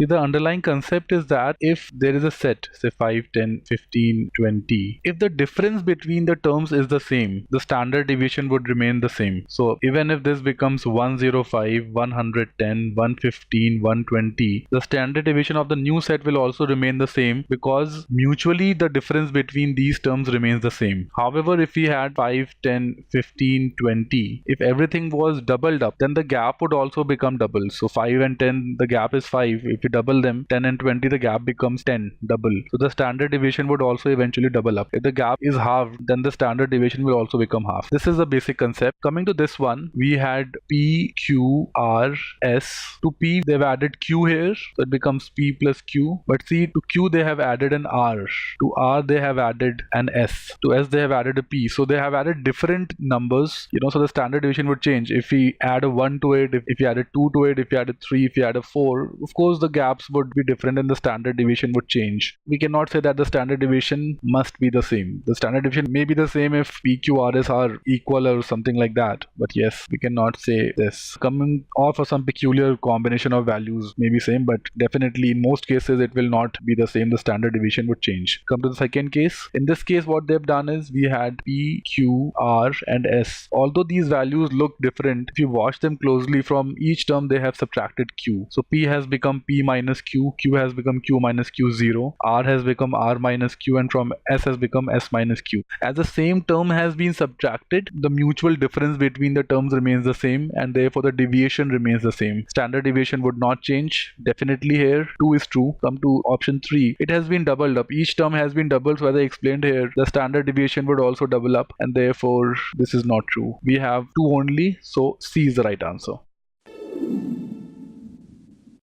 See, the underlying concept is that if there is a set, say 5, 10, 15, 20, if the difference between the terms is the same, the standard deviation would remain the same. So even if this becomes 105, 110, 115, 120, the standard deviation of the new set will also remain the same because mutually the difference between these terms remains the same. However, if we had 5, 10, 15, 20, if everything was doubled up, then the gap would also become double. So 5 and 10, the gap is 5. If you double them, 10 and 20, the gap becomes 10, double. So the standard deviation would also eventually double up. If the gap is halved, then the standard deviation will also become half. This is the basic concept. Coming to this one, we had P, Q, R, S. To P, they've added Q here, so it becomes P plus Q. But see, to Q, they have added an R. To R, they have added an S. To S, they have added a P. So they have added different numbers, so the standard deviation would change. If we add a 1 to it, if you added 2 to it, if you added 3, if you added 4, of course the gaps would be different and the standard deviation would change. We cannot say that the standard deviation must be the same. The standard deviation may be the same if PQRS are equal or something like that, but yes, we cannot say this. Coming off of some peculiar combination of values may be same, but definitely in most cases it will not be the same. The standard deviation would change. Come to the second case. In this case, what they've done is we had P, Q, R and S. Although these values look different, if you watch them closely, from each term they have subtracted Q. So P has become P minus Q, Q has become Q minus Q0, R has become R minus Q, and from S has become S minus Q. As the same term has been subtracted, the mutual difference between the terms remains the same, and therefore the deviation remains the same. Standard deviation would not change. Definitely here 2 is true. Come to option 3. It has been doubled up. Each term has been doubled, so as I explained here, the standard deviation would also double up, and therefore this is not true. We have 2 only, so C is the right answer.